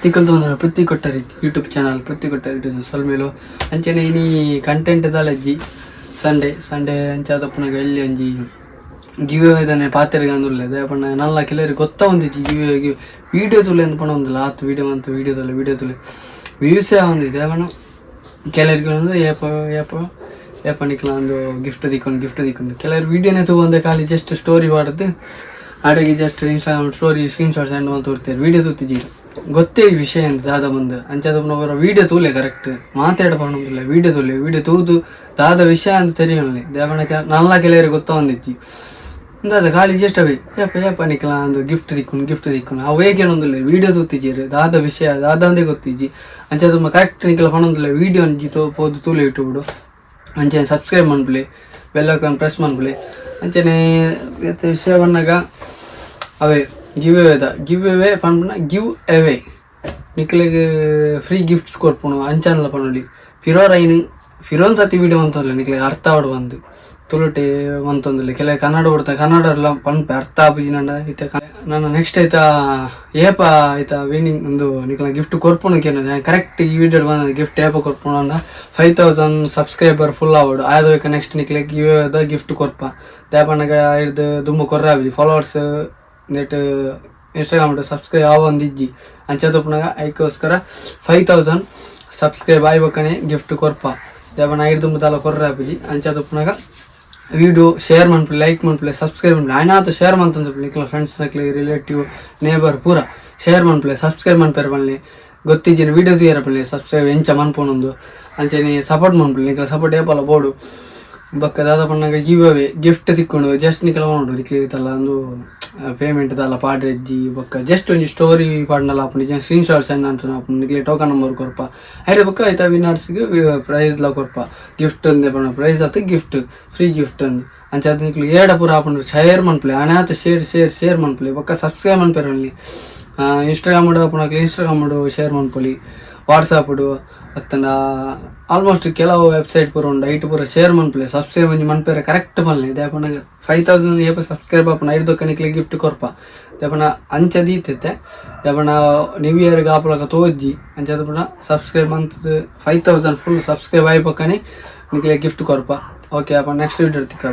ತಿಕ್ಕಲ್ದು ಪ್ರತಿ ಕೊಟ್ಟರಿ YouTube channel ಪ್ರತಿ ಕೊಟ್ಟರಿ ಸೊಲ್ಮೇಲು ಅಂಚನೆ ಇನಿ ಕಂಟೆಂಟ್ ದಾಲಜ್ಜಿ ಸಂಡೇ ಅಂಚಾದಪ್ಪನಾಗ ಎಲ್ಲಿ ಅಂಜಿ ಗಿವ್ ಇದಾನೆ ಪಾತ್ರೆಗೆ ಅಂದುಲ್ಲ ದೇಪಣ್ಣ ನಲ್ಲ ಕೆಲವರಿಗೆ ಗೊತ್ತಾ ಒಂದಿಜ್ಜಿ ಗಿವ್ ವೀಡಿಯೋ ತುಲೆ ಅಂತ ಪಣ ಒಂದಿಲ್ಲ ಆತು ವೀಡಿಯೋ ಅಂತ ವೀಡಿಯೋ ತುಲೆ ವ್ಯೂಸೇ ಒಂದಿದೆ ದೇವಣ್ಣ ಕೆಲವರಿಗೆ ಒಂದು ಏಪ ನಿಕ್ಲ ಒಂದು ಗಿಫ್ಟ್ ದಿಕ್ಕೊಂಡು ಕೆಲವರು ವೀಡಿಯೋನೇ ತಗೊಂಡೆ ಖಾಲಿ ಜಸ್ಟ್ ಸ್ಟೋರಿ ಮಾಡೋದು ಅಡಿಗೆ just Instagram story screen shot send ಅಂತ ತೋರ್ತಾರೆ ವೀಡಿಯೋ ತೂತಿಜಿ ಗೊತ್ತೇ ಈ ವಿಷಯ ಅಂತ ದಾದ ಬಂದು ಅಂಚದಪ್ಪನವರ ವೀಡಿಯೋ ತೂಲೆ ಕರೆಕ್ಟ್ ಮಾತಾಡಬಾರ್ದಿಲ್ಲ ವೀಡಿಯೋ ತೂದು ದಾದ ವಿಷಯ ಅಂತ ತೆರೆಯೋಲ್ಲ ದೇವಣ್ಣ ನಲ್ಲ ಕೆಲವರಿಗೆ ಗೊತ್ತಾ ಒಂದಿಜ್ಜಿ ದಾದ ಖಾಲಿ ಜಸ್ಟ್ ಅವೇ ಏಪ ನಿಕ್ಲ ಒಂದು ಗಿಫ್ಟ್ ದಿಕ್ಕೊಂಡು ಅವೇಗೇನೊಂದಿಲ್ಲ ವೀಡಿಯೋ ತೂತಿಜೀರಿ ದಾದ ವಿಷಯ ದಾದಂದೇ ಗೊತ್ತಿಜ್ಜಿ ಅಂಚದಮ್ಮ ಕರೆಕ್ಟ್ ನಿಕ್ಲ ಪಣೊಂದಿಲ್ಲ ವೀಡಿಯೋ ಅಂಜಿ ಪೋದು ತೂಲೆ ಇಟ್ಟುಬಿಡು ಅಂಚನೆ ಸಬ್ಸ್ಕ್ರೈಬ್ ಮಾಡ್ಬಿಡಿ ಬೆಲ್ ಐಕಾನ್ ಪ್ರೆಸ್ ಮಾಡ್ಬಿಡಿ ಅಂಚನೆ ವಿಷಯ ಬಂದಾಗ ಅವೇ ಗಿವ್ ಅವೇ ಪಂಪನ ಗಿವ್ ಅವೇ ನಿಕ್ಲಿಗೆ ಫ್ರೀ ಗಿಫ್ಟ್ಸ್ ಕೊಡ್ಪುಣು ಅಂಚಾನಲ್ಲ ಪಣೋಲಿ ಫಿರೋನ್ ಸತಿ ವೀಡಿಯೋ ಅಂತಲ್ಲ ನಿಕ್ಲಿಗೆ ಅರ್ಥ ಆಡು ಬಂದು ತುಳುಟೆ ಮಂತೊಂದಿಲ್ಲ ಕೆಲ ಕನ್ನಡ ಕನ್ನಡ ಎಲ್ಲ ಪಂಪೆ ಅರ್ಥ ಆಪುಜಿ ನಾನು ನೆಕ್ಸ್ಟ್ ಆಯ್ತಾ ಏಪ ಆಯ್ತಾ ವಿನಿಂಗ್ ಒಂದು ನಿಕ್ಲ ಗಿಫ್ಟ್ ಕೊರ್ಪುಣಕ್ಕೆ ಕರೆಕ್ಟ್ ಈ ವಿಡಿಯೋ ಬಂದ ಗಿಫ್ಟ್ ಏಪ ಕೊರ್ಪುಣ 5000 ಸಬ್ಸ್ಕ್ರೈಬರ್ ಫುಲ್ ಆವಡು ಆಯ್ದ ನೆಕ್ಸ್ಟ್ ನಿಕ್ಲೆ ಗಿಫ್ಟ್ ಕೊರ್ಪ ದೇಪಣ್ಣಗ ಇರ್ದು ದುಂಬು ಕೊರ್ರಾಬಿ ಫಾಲೋವರ್ಸ್ ನೆಟ್ ಇನ್ಸ್ಟಾಗ್ರಾಮ್ ಸಬ್ಸ್ಕ್ರೈಬ್ ಆವೊಂದಿಜ್ಜಿ ಅಂಚದಪ್ಪನಾಗ ಐಕೋಸ್ಕರ 5000 ಸಬ್ಸ್ಕ್ರೈಬ್ ಆಯ್ಬೇಕನೆ ಗಿಫ್ಟ್ ಕೊರ್ಪ ದೇಪಣ್ಣ ಐದು ದುಂಬು ತಾಲ ಕೊರ್ರಾಪಿಜಿ ಅಂಚದಪ್ಪನಾಗ ವಿಡಿಯೋ ಶೇರ್ ಮಾಡ್ಬಿಡಿ ಲೈಕ್ ಮಾಡ್ಬಿಡಿ ಸಬ್ಸ್ಕ್ರೈಬ್ ಮಾಡ್ಬಿಡಿ ಆಯ್ನಾತ ಶೇರ್ ಮಾಡ್ತಂದ್ಬಿಡಿ ನಿಕ್ಲ ಫ್ರೆಂಡ್ಸ್ ನಕ್ಲಿ ರಿಲೇಟಿವ್ ನೇಬರ್ ಪೂರ ಶೇರ್ ಮಾಡ್ಬಿಡಿ ಸಬ್ಸ್ಕ್ರೈಬ್ ಮಾಡ್ಪೇರ್ ಬನ್ನಿ ಗೊತ್ತಿಜ್ಜಿನ ವಿಡಿಯೋ ತೀರ ಬನ್ನಿ ಸಬ್ಸ್ಕ್ರೈಬ್ ಎಂಚ ಮನ್ಪೋನೊಂದು ಅಂಚೆನಿ ಸಪೋರ್ಟ್ ಮಾಡ್ಬಿಡಿ ನಿಕ್ಲ ಸಪೋರ್ಟ್ ಏಪಲ್ಲ ಬೋಡು ಬಕ್ಕ ದಾದ ಪಣ್ಣಾಗ ಗಿವ್ ಅವೇ ಗಿಫ್ಟ್ ತಿಕ್ಕೊಂಡು ಜಸ್ಟ್ ನಿಕ್ಲ ನೋಡು ನಿಕ್ಲಿ ತಲ್ಲ ಒಂದು ಪೇಮೆಂಟ್ ತಲ್ಲ ಪಾಡ್ರೆಜ್ಜಿ ಬಕ್ಕ ಜಸ್ಟ್ ಒಂದು ಸ್ಟೋರಿ ಪಾಡ್ನಲ್ಲ ಅಪ್ಪ ನಿಜ ಸ್ಕ್ರೀನ್ ಶಾಟ್ ಸೆಂಡ್ ಅಂತ ಅಪ್ಪ ನಿಕ್ಲಿ ಟೋಕನ್ ನಂಬರ್ ಕೊರ್ಪ ಐದು ಬಕ್ಕ ಆಯ್ತಾ ವಿನ್ನರ್ಸ್ಗೆ ಪ್ರೈಸ್ಲ ಕೊರ್ಪ ಗಿಫ್ಟ್ ಅಂದೆ ಪಣ್ಣ ಪ್ರೈಸ್ ಆತ ಗಿಫ್ಟ್ ಫ್ರೀ ಗಿಫ್ಟ್ ಅಂದು ಅಂಚಾದ ನಿಕ್ಲು ಏಡ ಪೂರ ಹಾಕೊಂಡು ಶೇರ್ ಮನ್ಪ್ಲೆ ಅನಾಥ ಶೇರ್ ಮನ್ಪ್ಲೆ ಬಕ್ಕ ಸಬ್ಸ್ಕ್ರೈಬ್ ಮನ್ಪೇರಲ್ಲಿ ಇನ್ಸ್ಟಾಗ್ರಾಮ್ ಅಪ್ಪನಾಗ್ಲಿ ಇನ್ಸ್ಟಾಗ್ರಾಮ್ ಶೇರ್ ಮನ್ಪೊಲಿ ವಾಟ್ಸಾಪ್ ಅತ್ತಂಡ ಆಲ್ಮೋಸ್ಟ್ ಕೆಲವು ವೆಬ್ಸೈಟ್ ಪೂರ ಉಂಡು ಐಟ್ ಪೂರ ಶೇರ್ ಮನ್ಪ್ಲೆ ಸಬ್ಸ್ಕ್ರೈಬ್ ಒಂಜಿ ಮನ್ಪೇರೆ ಕರೆಕ್ಟ್ ಮಲ್ಲೆ ದೇಪಣ್ಣ 5000 ಏಪ ಸಬ್ಸ್ಕ್ರೈಬ್ ಆಪಣ ಐದು ನಿಕ್ಲೆ ಗಿಫ್ಟ್ ಕೊರ್ಪ ದೇಪಣ್ಣ ಅಂಚ ದೀತೈತೆ ದೇಪಣ್ಣ ನ್ಯೂ ಇಯರ್ಗೆ ಆಪಲಕ ತೋಜ್ಜಿ ಅಂಚದಪ್ಪಣ ಸಬ್ಸ್ಕ್ರೈಬ್ ಅಂತದ್ದು 5000 ಫುಲ್ ಸಬ್ಸ್ಕ್ರೈಬ್ ಆಯ್ಪಕ್ಕನೆ ನಿಕ್ಲೆ ಗಿಫ್ಟ್ ಕೊರ್ಪ ಓಕೆ ಅಪ್ಪ ನೆಕ್ಸ್ಟ್ ವಿಡಿಯೋ ಇರ್ತಿಕ್ಕ